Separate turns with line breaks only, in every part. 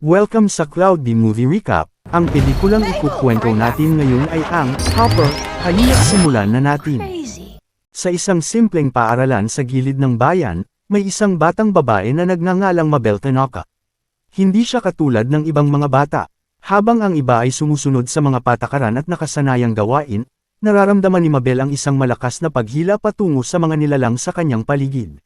Welcome sa Cloudy Movie Recap. Ang pelikulang ikukwento natin ngayon ay ang Hopper. Halina't simulan na natin. Sa isang simpleng paaralan sa gilid ng bayan, may isang batang babae na nagngangalang Mabel Tanaka. Hindi siya katulad ng ibang mga bata. Habang ang iba ay sumusunod sa mga patakaran at nakasanayang gawain, nararamdaman ni Mabel ang isang malakas na paghila patungo sa mga nilalang sa kanyang paligid.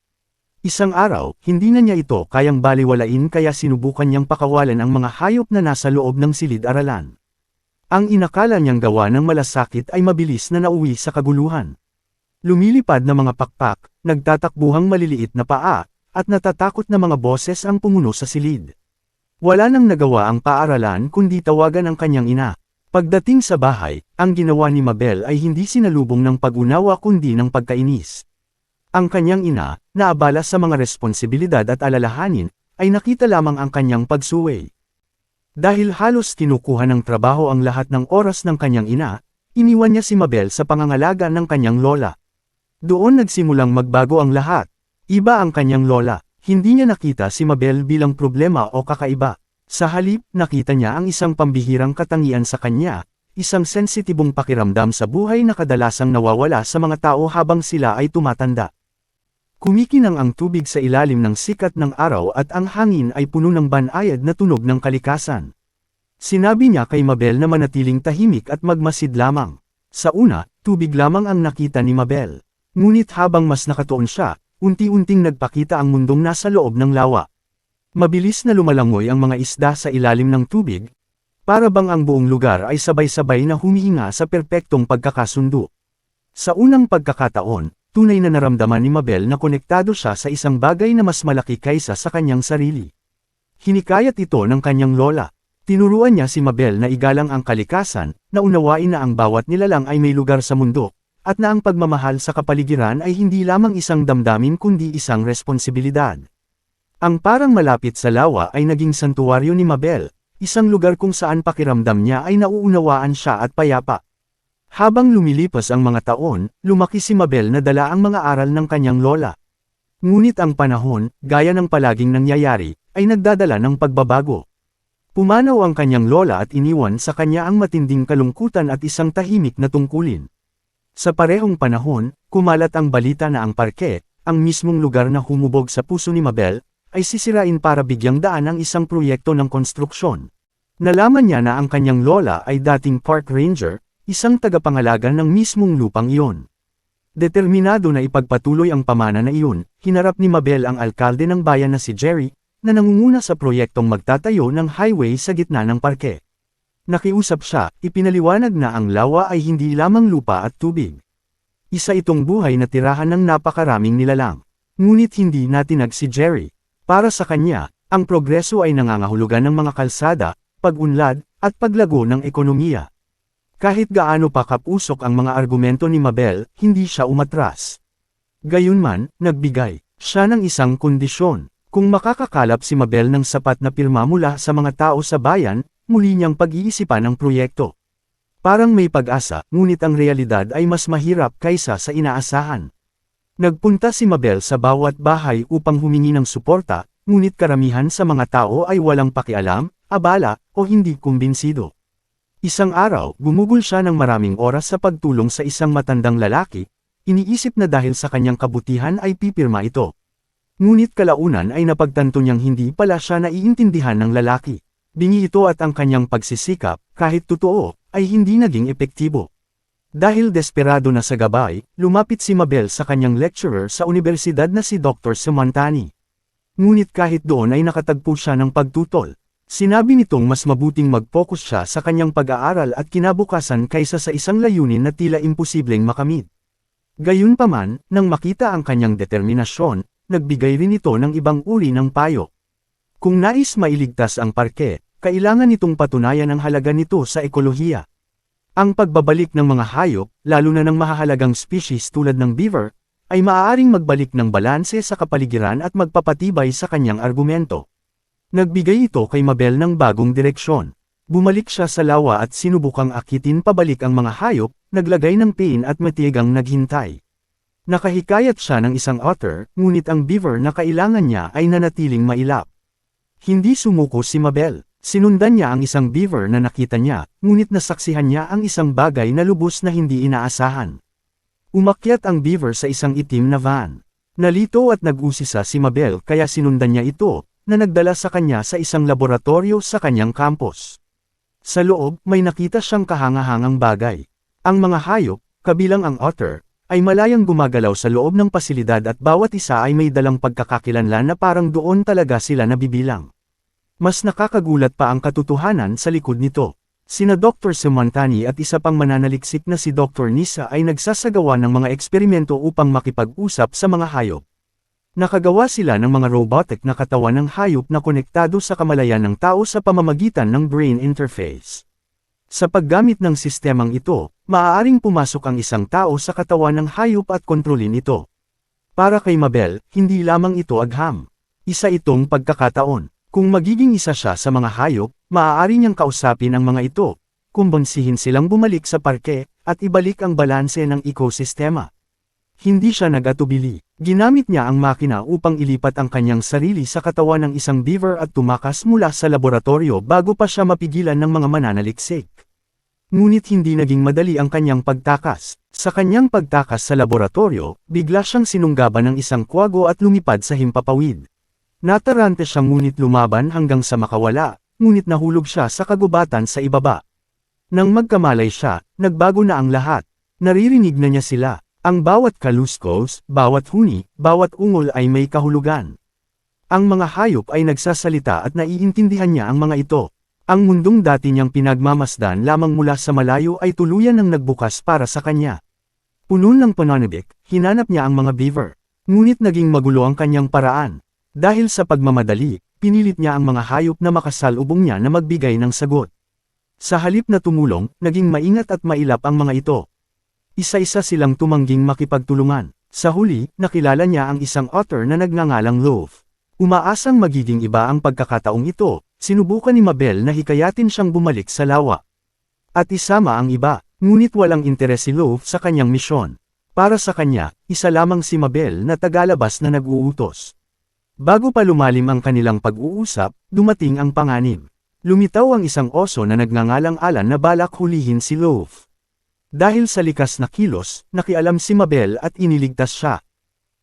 Isang araw, hindi na niya ito kayang baliwalain kaya sinubukan niyang pakawalan ang mga hayop na nasa loob ng silid-aralan. Ang inakala niyang gawa ng malasakit ay mabilis na nauwi sa kaguluhan. Lumilipad na mga pakpak, nagtatakbuhang maliliit na paa, at natatakot na mga boses ang pumuno sa silid. Wala nang nagawa ang paaralan kundi tawagan ang kanyang ina. Pagdating sa bahay, ang ginawa ni Mabel ay hindi sinalubong ng pag-unawa kundi ng pagkainis. Ang kanyang ina, na abala sa mga responsibilidad at alalahanin, ay nakita lamang ang kanyang pagsuway. Dahil halos kinukuha ng trabaho ang lahat ng oras ng kanyang ina, iniwan niya si Mabel sa pangangalaga ng kanyang lola. Doon nagsimulang magbago ang lahat. Iba ang kanyang lola, hindi niya nakita si Mabel bilang problema o kakaiba. Sa halip, nakita niya ang isang pambihirang katangian sa kanya, isang sensitibong pakiramdam sa buhay na kadalasang nawawala sa mga tao habang sila ay tumatanda. Kumikinang ang tubig sa ilalim ng sikat ng araw at ang hangin ay puno ng banayad na tunog ng kalikasan. Sinabi niya kay Mabel na manatiling tahimik at magmasid lamang. Sa una, tubig lamang ang nakita ni Mabel. Ngunit habang mas nakatuon siya, unti-unting nagpakita ang mundong nasa loob ng lawa. Mabilis na lumalangoy ang mga isda sa ilalim ng tubig, para bang ang buong lugar ay sabay-sabay na humihinga sa perpektong pagkakasundo. Sa unang pagkakataon, tunay na naramdaman ni Mabel na konektado siya sa isang bagay na mas malaki kaysa sa kanyang sarili. Hinikayat ito ng kanyang lola. Tinuruan niya si Mabel na igalang ang kalikasan, na unawain na ang bawat nilalang ay may lugar sa mundo, at na ang pagmamahal sa kapaligiran ay hindi lamang isang damdamin kundi isang responsibilidad. Ang parang malapit sa lawa ay naging santuwaryo ni Mabel, isang lugar kung saan pakiramdam niya ay nauunawaan siya at payapa. Habang lumilipas ang mga taon, lumaki si Mabel na dala ang mga aral ng kanyang lola. Ngunit ang panahon, gaya ng palaging nangyayari, ay nagdadala ng pagbabago. Pumanaw ang kanyang lola at iniwan sa kanya ang matinding kalungkutan at isang tahimik na tungkulin. Sa parehong panahon, kumalat ang balita na ang parke, ang mismong lugar na humubog sa puso ni Mabel, ay sisirain para bigyang daan ang isang proyekto ng konstruksyon. Nalaman niya na ang kanyang lola ay dating park ranger, isang tagapangalaga ng mismong lupang iyon. Determinado na ipagpatuloy ang pamana na iyon, hinarap ni Mabel ang alkalde ng bayan na si Jerry, na nangunguna sa proyektong magtatayo ng highway sa gitna ng parke. Nakiusap siya, ipinaliwanag na ang lawa ay hindi lamang lupa at tubig. Isa itong buhay na tirahan ng napakaraming nilalang. Ngunit hindi natinag si Jerry. Para sa kanya, ang progreso ay nangangahulugan ng mga kalsada, pag-unlad, at paglago ng ekonomiya. Kahit gaano pa kapusok ang mga argumento ni Mabel, hindi siya umatras. Gayunman, nagbigay siya ng isang kondisyon. Kung makakakalap si Mabel ng sapat na pirma mula sa mga tao sa bayan, muli niyang pag-iisipan ang proyekto. Parang may pag-asa, ngunit ang realidad ay mas mahirap kaysa sa inaasahan. Nagpunta si Mabel sa bawat bahay upang humingi ng suporta, ngunit karamihan sa mga tao ay walang pakialam, abala, o hindi kumbinsido. Isang araw, gumugol siya ng maraming oras sa pagtulong sa isang matandang lalaki, iniisip na dahil sa kanyang kabutihan ay pipirma ito. Ngunit kalaunan ay napagtanto niyang hindi pala siya naiintindihan ng lalaki. Bingi ito at ang kanyang pagsisikap, kahit totoo, ay hindi naging epektibo. Dahil desperado na sa gabay, lumapit si Mabel sa kanyang lecturer sa universidad na si Dr. Samantani. Ngunit kahit doon ay nakatagpo siya ng pagtutol. Sinabi nitong mas mabuting mag-focus siya sa kanyang pag-aaral at kinabukasan kaysa sa isang layunin na tila imposibleng makamit. Gayunpaman, nang makita ang kanyang determinasyon, nagbigay rin ito ng ibang uri ng payo. Kung nais mailigtas ang parke, kailangan nitong patunayan ang halaga nito sa ekolohiya. Ang pagbabalik ng mga hayop, lalo na ng mahahalagang species tulad ng beaver, ay maaaring magbalik ng balanse sa kapaligiran at magpapatibay sa kanyang argumento. Nagbigay ito kay Mabel ng bagong direksyon. Bumalik siya sa lawa at sinubukang akitin pabalik ang mga hayop, naglagay ng pain at matigang naghintay. Nakahikayat siya ng isang otter, ngunit ang beaver na kailangan niya ay nanatiling mailap. Hindi sumuko si Mabel. Sinundan niya ang isang beaver na nakita niya, ngunit nasaksihan niya ang isang bagay na lubos na hindi inaasahan. Umakyat ang beaver sa isang itim na van. Nalito at nag-usisa si Mabel kaya sinundan niya ito, na nagdala sa kanya sa isang laboratorio sa kanyang campus. Sa loob, may nakita siyang kahangahangang bagay. Ang mga hayop, kabilang ang otter, ay malayang gumagalaw sa loob ng pasilidad at bawat isa ay may dalang pagkakakilanlan na parang doon talaga sila nabibilang. Mas nakakagulat pa ang katotohanan sa likod nito. Sina Dr. Simantani at isa pang mananaliksik na si Dr. Nisa ay nagsasagawa ng mga eksperimento upang makipag-usap sa mga hayop. Nakagawa sila ng mga robotic na katawan ng hayop na konektado sa kamalayan ng tao sa pamamagitan ng brain interface. Sa paggamit ng sistemang ito, maaaring pumasok ang isang tao sa katawan ng hayop at kontrolin ito. Para kay Mabel, hindi lamang ito agham. Isa itong pagkakataon. Kung magiging isa siya sa mga hayop, maaari niyang kausapin ang mga ito, kumbonsihin silang bumalik sa parke, at ibalik ang balanse ng ekosistema. Hindi siya nag-atubili. Ginamit niya ang makina upang ilipat ang kanyang sarili sa katawan ng isang beaver at tumakas mula sa laboratorio bago pa siya mapigilan ng mga mananaliksik. Ngunit hindi naging madali ang kanyang pagtakas. Sa kanyang pagtakas sa laboratorio, bigla siyang sinunggaban ng isang kwago at lumipad sa himpapawid. Natarante siya ngunit lumaban hanggang sa makawala, ngunit nahulog siya sa kagubatan sa ibaba. Nang magkamalay siya, nagbago na ang lahat. Naririnig na niya sila. Ang bawat kaluskos, bawat huni, bawat ungol ay may kahulugan. Ang mga hayop ay nagsasalita at naiintindihan niya ang mga ito. Ang mundong dati niyang pinagmamasdan lamang mula sa malayo ay tuluyan ng nagbukas para sa kanya. Puno ng pananabik, hinanap niya ang mga beaver. Ngunit naging magulo ang kanyang paraan. Dahil sa pagmamadali, pinilit niya ang mga hayop na makasalubong niya na magbigay ng sagot. Sa halip na tumulong, naging maingat at mailap ang mga ito. Isa-isa silang tumangging makipagtulungan. Sa huli, nakilala niya ang isang otter na nagngangalang Loaf. Umaasang magiging iba ang pagkakataong ito, sinubukan ni Mabel na hikayatin siyang bumalik sa lawa. At isama ang iba, ngunit walang interes si Loaf sa kanyang misyon. Para sa kanya, isa lamang si Mabel na tagalabas na nag-uutos. Bago pa lumalim ang kanilang pag-uusap, dumating ang panganib. Lumitaw ang isang oso na nagngangalang Alan na balak hulihin si Loaf. Dahil sa likas na kilos, nakialam si Mabel at iniligtas siya.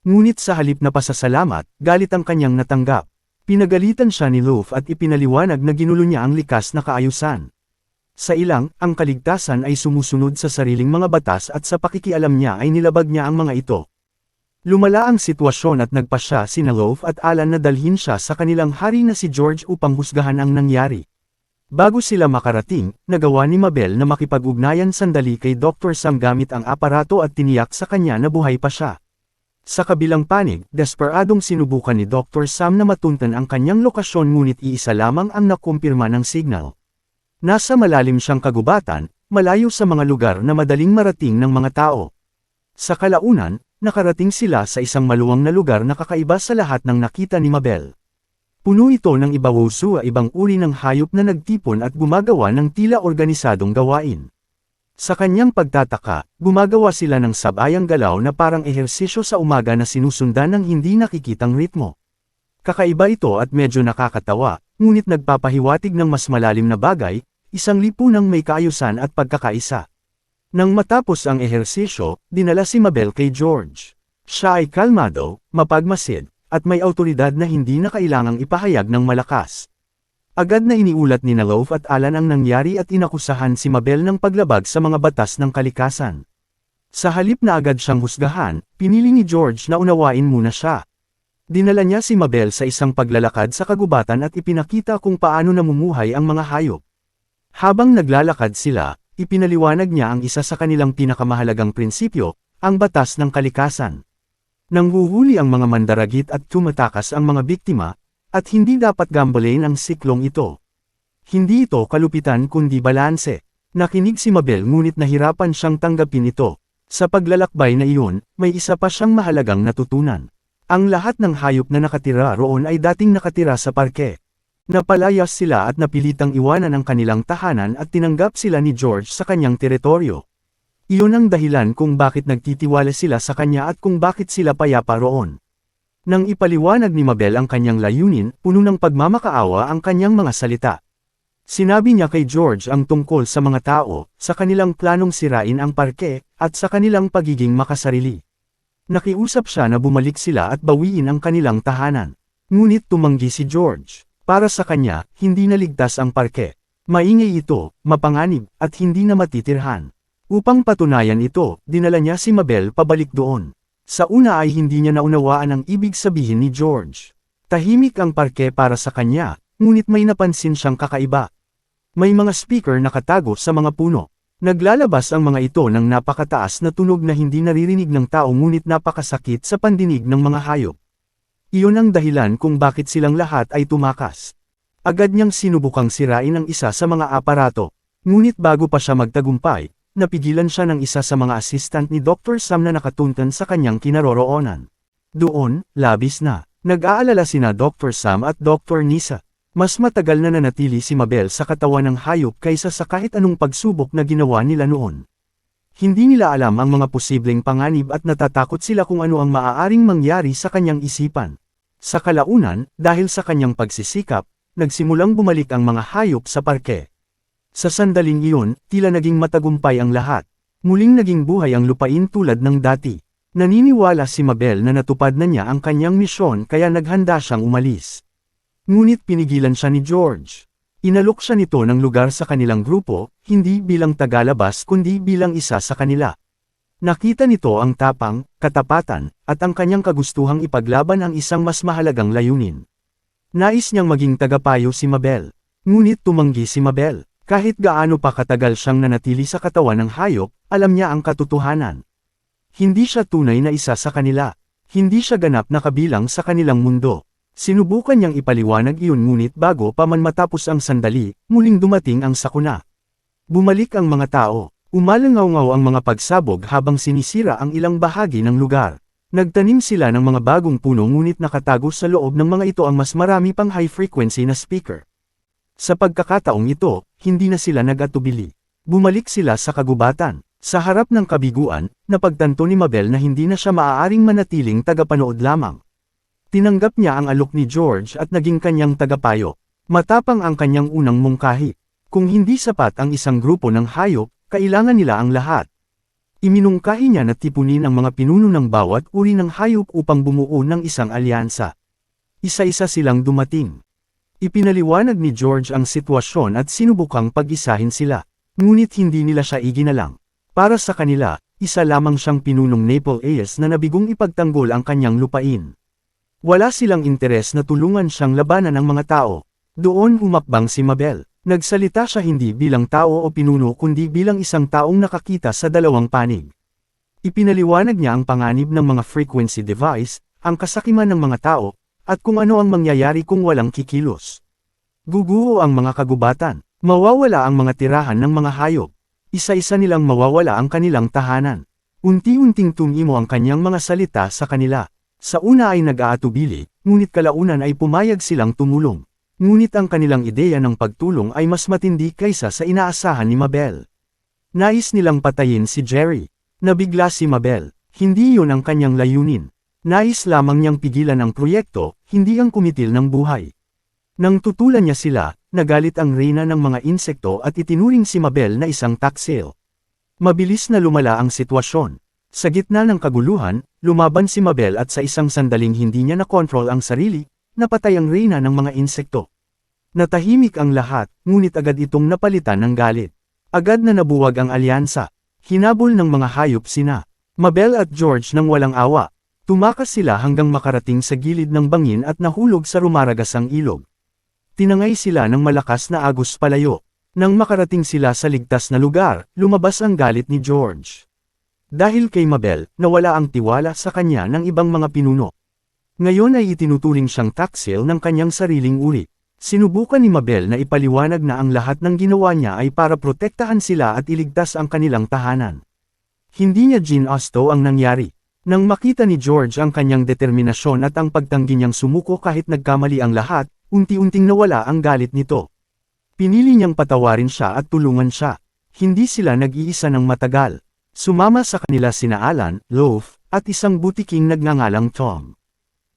Ngunit sa halip na pasasalamat, galit ang kanyang natanggap. Pinagalitan siya ni Loaf at ipinaliwanag na ginulo niya ang likas na kaayusan. Sa ilang, ang kaligtasan ay sumusunod sa sariling mga batas at sa pakikialam niya ay nilabag niya ang mga ito. Lumala ang sitwasyon at nagpasya sina Loaf at Alan na dalhin siya sa kanilang hari na si George upang husgahan ang nangyari. Bago sila makarating, nagawa ni Mabel na makipag-ugnayan sandali kay Dr. Sam gamit ang aparato at tiniyak sa kanya na buhay pa siya. Sa kabilang panig, desperadong sinubukan ni Dr. Sam na matuntan ang kanyang lokasyon ngunit iisa lamang ang nakumpirma ng signal. Nasa malalim siyang kagubatan, malayo sa mga lugar na madaling marating ng mga tao. Sa kalaunan, nakarating sila sa isang maluwang na lugar na kakaiba sa lahat ng nakita ni Mabel. Puno ito ng ibawuso ibang uri ng hayop na nagtipon at gumagawa ng tila organisadong gawain. Sa kanyang pagtataka, gumagawa sila ng sabayang galaw na parang ehersisyo sa umaga na sinusundan ng hindi nakikitang ritmo. Kakaiba ito at medyo nakakatawa, ngunit nagpapahiwatig ng mas malalim na bagay, isang lipunang may kaayusan at pagkakaisa. Nang matapos ang ehersisyo, dinala si Mabel kay George. Siya ay kalmado, mapagmasid, at may awtoridad na hindi na kailangang ipahayag ng malakas. Agad na iniulat ni Loaf at Alan ang nangyari at inakusahan si Mabel ng paglabag sa mga batas ng kalikasan. Sa halip na agad siyang husgahan, pinili ni George na unawain muna siya. Dinala niya si Mabel sa isang paglalakad sa kagubatan at ipinakita kung paano namumuhay ang mga hayop. Habang naglalakad sila, ipinaliwanag niya ang isa sa kanilang pinakamahalagang prinsipyo, ang batas ng kalikasan. Nanghuhuli ang mga mandaragit at tumatakas ang mga biktima, at hindi dapat gambalain ang siklong ito. Hindi ito kalupitan kundi balanse. Nakinig si Mabel ngunit nahirapan siyang tanggapin ito. Sa paglalakbay na iyon, may isa pa siyang mahalagang natutunan. Ang lahat ng hayop na nakatira roon ay dating nakatira sa parke. Napalayas sila at napilitang iwanan ang kanilang tahanan at tinanggap sila ni George sa kanyang teritoryo. Iyon ang dahilan kung bakit nagtitiwala sila sa kanya at kung bakit sila payapa roon. Nang ipaliwanag ni Mabel ang kanyang layunin, puno ng pagmamakaawa ang kanyang mga salita. Sinabi niya kay George ang tungkol sa mga tao, sa kanilang planong sirain ang parke, at sa kanilang pagiging makasarili. Nakiusap siya na bumalik sila at bawiin ang kanilang tahanan. Ngunit tumanggi si George. Para sa kanya, hindi naligtas ang parke. Maingay ito, mapanganib, at hindi na matitirhan. Upang patunayan ito, dinala niya si Mabel pabalik doon. Sa una ay hindi niya naunawaan ang ibig sabihin ni George. Tahimik ang parke para sa kanya, ngunit may napansin siyang kakaiba. May mga speaker nakatago sa mga puno. Naglalabas ang mga ito ng napakataas na tunog na hindi naririnig ng tao ngunit napakasakit sa pandinig ng mga hayop. Iyon ang dahilan kung bakit silang lahat ay tumakas. Agad niyang sinubukang sirain ang isa sa mga aparato. Ngunit bago pa siya magtagumpay, napigilan siya ng isa sa mga assistant ni Dr. Sam na nakatuntan sa kanyang kinaroroonan. Doon, labis na, nag-aalala sina Dr. Sam at Dr. Nisa. Mas matagal na nanatili si Mabel sa katawan ng hayop kaysa sa kahit anong pagsubok na ginawa nila noon. Hindi nila alam ang mga posibleng panganib at natatakot sila kung ano ang maaaring mangyari sa kanyang isipan. Sa kalaunan, dahil sa kanyang pagsisikap, nagsimulang bumalik ang mga hayop sa parke. Sa sandaling iyon, tila naging matagumpay ang lahat. Muling naging buhay ang lupain tulad ng dati. Naniniwala si Mabel na natupad na niya ang kanyang misyon kaya naghanda siyang umalis. Ngunit pinigilan siya ni George. Inalok siya nito ng lugar sa kanilang grupo, hindi bilang tagalabas kundi bilang isa sa kanila. Nakita nito ang tapang, katapatan, at ang kanyang kagustuhang ipaglaban ang isang mas mahalagang layunin. Nais niyang maging tagapayo si Mabel. Ngunit tumanggi si Mabel. Kahit gaano pa katagal siyang nanatili sa katawan ng hayop, alam niya ang katotohanan. Hindi siya tunay na isa sa kanila. Hindi siya ganap na kabilang sa kanilang mundo. Sinubukan niyang ipaliwanag iyon ngunit bago pa man matapos ang sandali, muling dumating ang sakuna. Bumalik ang mga tao. Umalangaw-ngaw ang mga pagsabog habang sinisira ang ilang bahagi ng lugar. Nagtanim sila ng mga bagong puno ngunit nakatago sa loob ng mga ito ang mas marami pang high-frequency na speaker. Sa pagkakataong ito, hindi na sila nag-atubili. Bumalik sila sa kagubatan. Sa harap ng kabiguan, napagtanto ni Mabel na hindi na siya maaaring manatiling tagapanood lamang. Tinanggap niya ang alok ni George at naging kanyang tagapayo. Matapang ang kanyang unang mungkahi. Kung hindi sapat ang isang grupo ng hayop, kailangan nila ang lahat. Iminungkahi niya na tipunin ang mga pinuno ng bawat uri ng hayop upang bumuo ng isang alyansa. Isa-isa silang dumating. Ipinaliwanag ni George ang sitwasyon at sinubukang pag-isahin sila. Ngunit hindi nila siya iginalang. Para sa kanila, isa lamang siyang pinunong Naple Ayers na nabigong ipagtanggol ang kanyang lupain. Wala silang interes na tulungan siyang labanan ng mga tao. Doon humakbang si Mabel. Nagsalita siya hindi bilang tao o pinuno kundi bilang isang taong nakakita sa dalawang panig. Ipinaliwanag niya ang panganib ng mga frequency device, ang kasakiman ng mga tao, at kung ano ang mangyayari kung walang kikilos. Guguho ang mga kagubatan. Mawawala ang mga tirahan ng mga hayop. Isa-isa nilang mawawala ang kanilang tahanan. Unti-unting tumimo ang kanyang mga salita sa kanila. Sa una ay nag-aatubili, ngunit kalaunan ay pumayag silang tumulong. Ngunit ang kanilang ideya ng pagtulong ay mas matindi kaysa sa inaasahan ni Mabel. Nais nilang patayin si Jerry. Nabigla si Mabel. Hindi yun ang kanyang layunin. Nais lamang niyang pigilan ang proyekto, hindi ang kumitil ng buhay. Nang tutulan niya sila, nagalit ang reyna ng mga insekto at itinuring si Mabel na isang taksil. Mabilis na lumala ang sitwasyon. Sa gitna ng kaguluhan, lumaban si Mabel at sa isang sandaling hindi niya nakontrol ang sarili, napatay ang reyna ng mga insekto. Natahimik ang lahat, ngunit agad itong napalitan ng galit. Agad na nabuwag ang alyansa. Hinabol ng mga hayop sina Mabel at George nang walang awa. Tumakas sila hanggang makarating sa gilid ng bangin at nahulog sa rumaragasang ilog. Tinangay sila ng malakas na agos palayo. Nang makarating sila sa ligtas na lugar, lumabas ang galit ni George. Dahil kay Mabel, nawala ang tiwala sa kanya ng ibang mga pinuno. Ngayon ay itinuturing siyang taksil ng kanyang sariling uri. Sinubukan ni Mabel na ipaliwanag na ang lahat ng ginawa niya ay para protektahan sila at iligtas ang kanilang tahanan. Hindi niya ginusto ang nangyari. Nang makita ni George ang kanyang determinasyon at ang pagtanggi niyang sumuko kahit nagkamali ang lahat, unti-unting nawala ang galit nito. Pinili niyang patawarin siya at tulungan siya. Hindi sila nag-iisa ng matagal. Sumama sa kanila sina Alan, Loaf, at isang butiking nagngangalang Tom.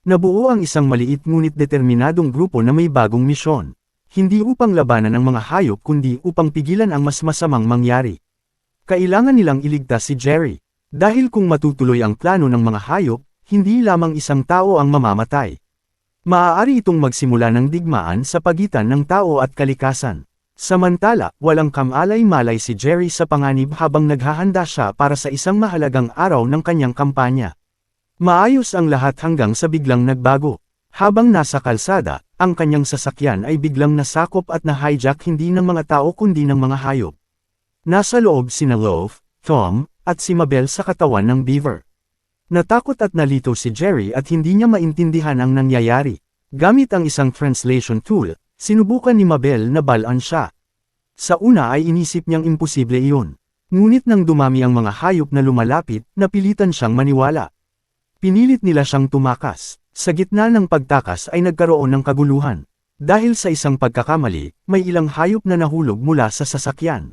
Nabuo ang isang maliit ngunit determinadong grupo na may bagong misyon. Hindi upang labanan ang mga hayop kundi upang pigilan ang mas masamang mangyari. Kailangan nilang iligtas si Jerry. Dahil kung matutuloy ang plano ng mga hayop, hindi lamang isang tao ang mamamatay. Maaari itong magsimula ng digmaan sa pagitan ng tao at kalikasan. Samantala, walang kamalay-malay si Jerry sa panganib habang naghahanda siya para sa isang mahalagang araw ng kanyang kampanya. Maayos ang lahat hanggang sa biglang nagbago. Habang nasa kalsada, ang kanyang sasakyan ay biglang nasakop at na-hijack hindi ng mga tao kundi ng mga hayop. Nasa loob sina Loaf, Tom, at si Mabel sa katawan ng beaver. Natakot at nalito si Jerry at hindi niya maintindihan ang nangyayari. Gamit ang isang translation tool, sinubukan ni Mabel na balaan siya. Sa una ay inisip niyang imposible iyon. Ngunit nang dumami ang mga hayop na lumalapit, napilitan siyang maniwala. Pinilit nila siyang tumakas. Sa gitna ng pagtakas ay nagkaroon ng kaguluhan. Dahil sa isang pagkakamali, may ilang hayop na nahulog mula sa sasakyan.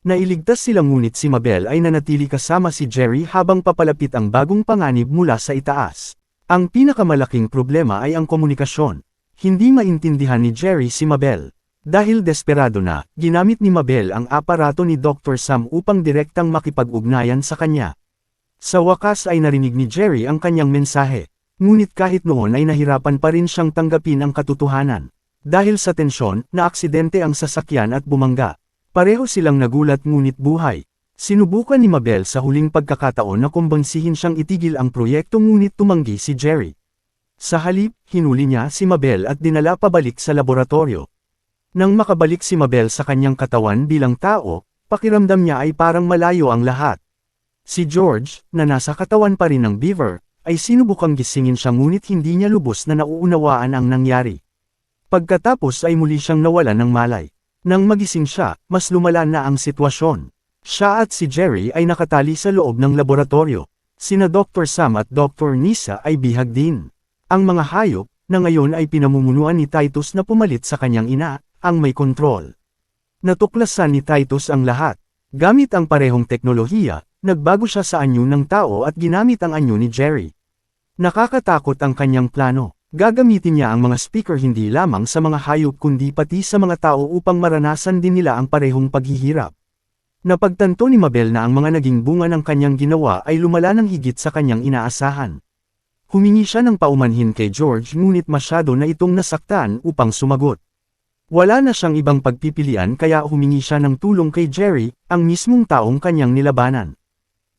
Nailigtas sila ngunit si Mabel ay nanatili kasama si Jerry habang papalapit ang bagong panganib mula sa itaas. Ang pinakamalaking problema ay ang komunikasyon. Hindi maintindihan ni Jerry si Mabel. Dahil desperado na, ginamit ni Mabel ang aparato ni Dr. Sam upang direktang makipag-ugnayan sa kanya. Sa wakas ay narinig ni Jerry ang kanyang mensahe. Ngunit kahit noon ay nahirapan pa rin siyang tanggapin ang katotohanan. Dahil sa tensyon, naaksidente ang sasakyan at bumangga. Pareho silang nagulat ngunit buhay. Sinubukan ni Mabel sa huling pagkakataon na kumbinsihin siyang itigil ang proyekto ngunit tumanggi si Jerry. Sa halip, hinuli niya si Mabel at dinala pabalik sa laboratorio. Nang makabalik si Mabel sa kanyang katawan bilang tao, pakiramdam niya ay parang malayo ang lahat. Si George, na nasa katawan pa rin ng beaver, ay sinubukang gisingin siya ngunit hindi niya lubos na nauunawaan ang nangyari. Pagkatapos ay muli siyang nawalan ng malay. Nang magising siya, mas lumala na ang sitwasyon. Siya at si Jerry ay nakatali sa loob ng laboratorio. Sina Dr. Sam at Dr. Nisa ay bihag din. Ang mga hayop, na ngayon ay pinamumunuan ni Titus na pumalit sa kanyang ina, ang may kontrol. Natuklasan ni Titus ang lahat. Gamit ang parehong teknolohiya, nagbago siya sa anyo ng tao at ginamit ang anyo ni Jerry. Nakakatakot ang kanyang plano. Gagamitin niya ang mga speaker hindi lamang sa mga hayop kundi pati sa mga tao upang maranasan din nila ang parehong paghihirap. Napagtanto ni Mabel na ang mga naging bunga ng kanyang ginawa ay lumala ng higit sa kanyang inaasahan. Humingi siya ng paumanhin kay George ngunit masyado na itong nasaktan upang sumagot. Wala na siyang ibang pagpipilian kaya humingi siya ng tulong kay Jerry, ang mismong taong kanyang nilabanan.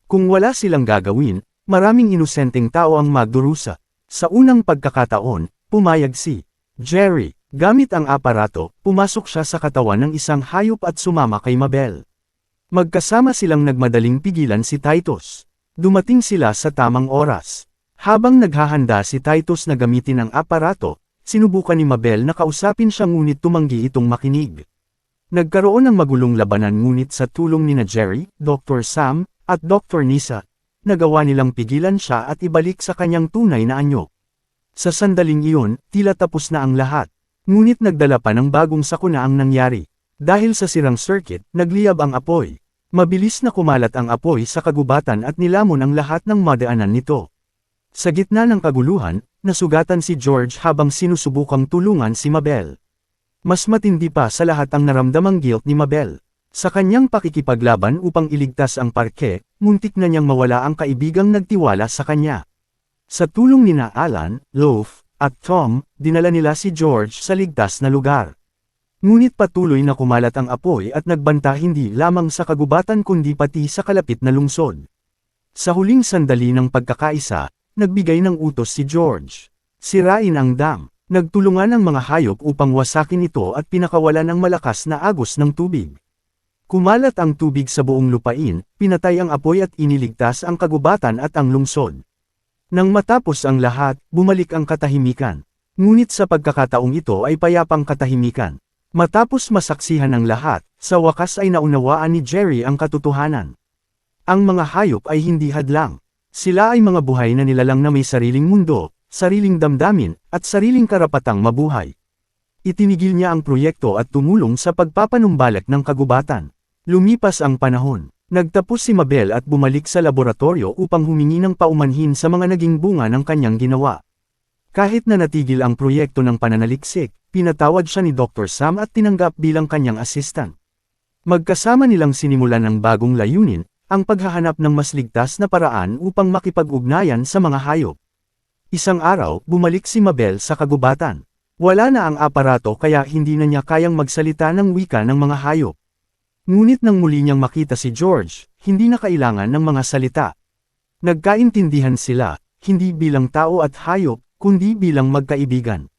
Kung wala silang gagawin, maraming inosenteng tao ang magdurusa. Sa unang pagkakataon, pumayag si Jerry. Gamit ang aparato, pumasok siya sa katawan ng isang hayop at sumama kay Mabel. Magkasama silang nagmadaling pigilan si Titus. Dumating sila sa tamang oras. Habang naghahanda si Titus na gamitin ang aparato, sinubukan ni Mabel na kausapin siya ngunit tumanggi itong makinig. Nagkaroon ng magulong labanan ngunit sa tulong nina Jerry, Dr. Sam, at Dr. Nisa, nagawa nilang pigilan siya at ibalik sa kanyang tunay na anyo. Sa sandaling iyon, tila tapos na ang lahat. Ngunit nagdala pa ng bagong sakuna ang nangyari. Dahil sa sirang circuit, nagliyab ang apoy. Mabilis na kumalat ang apoy sa kagubatan at nilamon ang lahat ng madaanan nito. Sa gitna ng kaguluhan, nasugatan si George habang sinusubukang tulungan si Mabel. Mas matindi pa sa lahat ang naramdamang guilt ni Mabel. Sa kanyang pakikipaglaban upang iligtas ang parke, muntik na niyang mawala ang kaibigang nagtiwala sa kanya. Sa tulong nina Alan, Loaf, at Tom, dinala nila si George sa ligtas na lugar. Ngunit patuloy na kumalat ang apoy at nagbanta hindi lamang sa kagubatan kundi pati sa kalapit na lungsod. Sa huling sandali ng pagkakaisa, nagbigay ng utos si George. Sirain ang dam. Nagtulungan ang mga hayop upang wasakin ito at pinakawalan ng malakas na agos ng tubig. Kumalat ang tubig sa buong lupain, pinatay ang apoy at iniligtas ang kagubatan at ang lungsod. Nang matapos ang lahat, bumalik ang katahimikan. Ngunit sa pagkakataong ito ay payapang katahimikan. Matapos masaksihan ang lahat, sa wakas ay naunawaan ni Jerry ang katotohanan. Ang mga hayop ay hindi hadlang. Sila ay mga buhay na nilalang na may sariling mundo, sariling damdamin, at sariling karapatang mabuhay. Itinigil niya ang proyekto at tumulong sa pagpapanumbalik ng kagubatan. Lumipas ang panahon. Nagtapos si Mabel at bumalik sa laboratorio upang humingi ng paumanhin sa mga naging bunga ng kanyang ginawa. Kahit na natigil ang proyekto ng pananaliksik, pinatawad siya ni Dr. Sam at tinanggap bilang kanyang assistant. Magkasama nilang sinimulan ang bagong layunin, ang paghahanap ng mas ligtas na paraan upang makipag-ugnayan sa mga hayop. Isang araw, bumalik si Mabel sa kagubatan. Wala na ang aparato kaya hindi na niya kayang magsalita ng wika ng mga hayop. Ngunit nang muli niyang makita si George, hindi na kailangan ng mga salita. Nagkaintindihan sila, hindi bilang tao at hayop, kundi bilang magkaibigan.